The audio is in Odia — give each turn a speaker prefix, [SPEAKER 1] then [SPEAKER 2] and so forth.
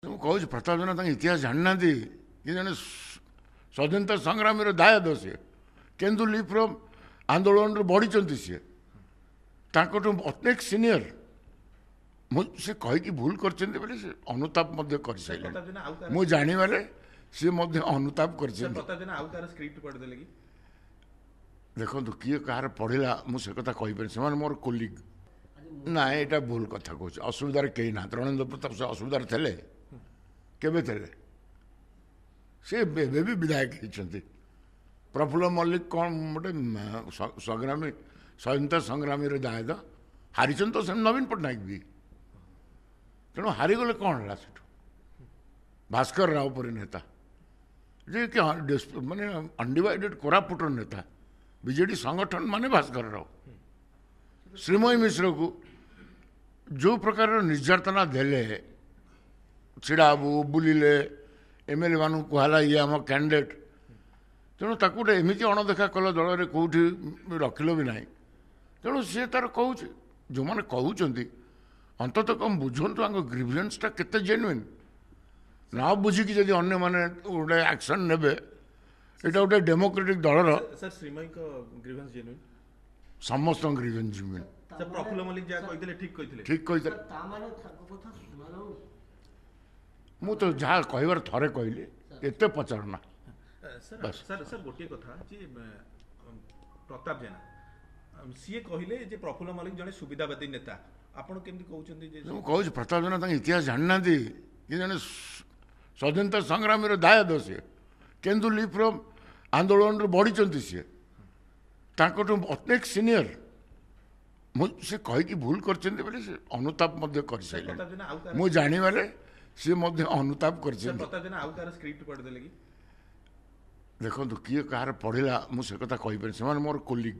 [SPEAKER 1] ମୁଁ କହୁଛି ପ୍ରତାପ ଜେନା ତାଙ୍କ ଇତିହାସ ଜାଣିନାହାନ୍ତି କି ଜଣେ ସ୍ୱାଧୀନତା ସଂଗ୍ରାମୀର ଦାୟାଦ ସିଏ କେନ୍ଦୁ ଲିପ୍ର ଆନ୍ଦୋଳନରୁ ବଢ଼ିଛନ୍ତି ସିଏ ତାଙ୍କଠୁ ଅନେକ ସିନିୟର ମୁଁ ସେ କହିକି ଭୁଲ କରିଛନ୍ତି ବୋଲି ସେ ଅନୁତାପ ମଧ୍ୟ କରିସାରିଲେଣି ମୁଁ ଜାଣିବାରେ ସିଏ ମଧ୍ୟ ଅନୁତାପ କରିଛନ୍ତି। ଦେଖନ୍ତୁ କିଏ କାହାର ପଢ଼ିଲା ମୁଁ ସେ କଥା କହିପାରିବି ସେମାନେ ମୋର କୋଲିଗ ନାଇଁ ଏଇଟା ଭୁଲ କଥା କହୁଛି ଅସୁବିଧାରେ କେହି ନାହାନ୍ତି ରଣେନ୍ଦ୍ର ପ୍ରତାପ ସେ ଅସୁବିଧାରେ ଥିଲେ କେବେ ଥିଲେ ସେ ଏବେ ବି ବିଧାୟକ ହେଇଛନ୍ତି ପ୍ରଫୁଲ୍ଲ ମଲ୍ଲିକ କ'ଣ ଗୋଟେ ସଂଗ୍ରାମୀ ସ୍ୱାଧୀନତା ସଂଗ୍ରାମୀର ଦାୟାଦ ହାରିଛନ୍ତି ତ ସେମିତି ନବୀନ ପଟ୍ଟନାୟକ ବି ତେଣୁ ହାରିଗଲେ କ'ଣ ହେଲା ସେଠୁ ଭାସ୍କର ରାଓ ପରି ନେତା ଯେ କି ମାନେ ଅନଡିଭାଇଡେଡ୍ କୋରାପୁଟର ନେତା ବିଜେଡି ସଂଗଠନ ମାନେ ଭାସ୍କର ରାଓ ଶ୍ରୀମୟୀ ମିଶ୍ରକୁ ଯେଉଁ ପ୍ରକାରର ନିର୍ଯାତନା ଦେଲେ ଛିଡ଼ା ହେବୁ ବୁଲିଲେ ଏମ୍ଏଲ୍ଏ ମାନଙ୍କୁ କୁହାଲା ଇଏ ଆମ କ୍ୟାଣ୍ଡିଡେଟ୍ ତେଣୁ ତାକୁ ଗୋଟେ ଏମିତି ଅଣଦେଖା କଲ ଦଳରେ କେଉଁଠି ରଖିଲ ବି ନାହିଁ ତେଣୁ ସିଏ ତାର କହୁଛି ଯେଉଁମାନେ କହୁଛନ୍ତି ଅନ୍ତତଃ କ'ଣ ବୁଝନ୍ତୁ ତାଙ୍କ ଗ୍ରିଭିଏନ୍ସଟା କେତେ ଜେନ୍ୟୁଇନ୍ ନ ବୁଝିକି ଯଦି ଅନ୍ୟମାନେ ଗୋଟେ ଆକ୍ସନ୍ ନେବେ ଏଇଟା ଗୋଟେ ଡେମୋକ୍ରେଟିକ୍ ଦଳର ସମସ୍ତଙ୍କ ଗ୍ରିଭିଏନ୍ସ ଜେନ୍ୟୁଇନ୍ ଠିକ୍ କହିଥିଲେ ମୁଁ ତ ଯାହା କହିବାର ଥରେ କହିଲି ଏତେ ପଚାରନା
[SPEAKER 2] ଗୋଟିଏ କଥା ଯେ ପ୍ରତାପ ଜେନା ସିଏ କହିଲେ ଯେ ପ୍ରଫୁଲ୍ଲ ମଲ୍ଲିକ ଜଣେ ସୁବିଧାବାଦୀ ନେତା ଆପଣ କେମିତି କହୁଛନ୍ତି ଯେ
[SPEAKER 1] ମୁଁ କହୁଛି ପ୍ରତାପ ଜେନା ତାଙ୍କ ଇତିହାସ ଜାଣିନାହାନ୍ତି କି ଜଣେ ସ୍ୱାଧୀନତା ସଂଗ୍ରାମୀର ଦାୟାଦ ସିଏ କେନ୍ଦୁ ଲିପ୍ର ଆନ୍ଦୋଳନରୁ ବଢ଼ିଛନ୍ତି ସିଏ ତାଙ୍କଠୁ ଅନେକ ସିନିୟର ମୁଁ ସେ କହିକି ଭୁଲ କରିଛନ୍ତି ବୋଲି ସେ ଅନୁତାପ ମଧ୍ୟ କରିସାରିଲେଣି ମୁଁ ଜାଣିବାରେ ସିଏ ମଧ୍ୟ ଅନୁତାପ କରିଛନ୍ତି। ଦେଖନ୍ତୁ କିଏ କାହାର ପଢ଼ିଲା ମୁଁ ସେ କଥା କହିପାରିବି ସେମାନେ ମୋର କୋଲିଗ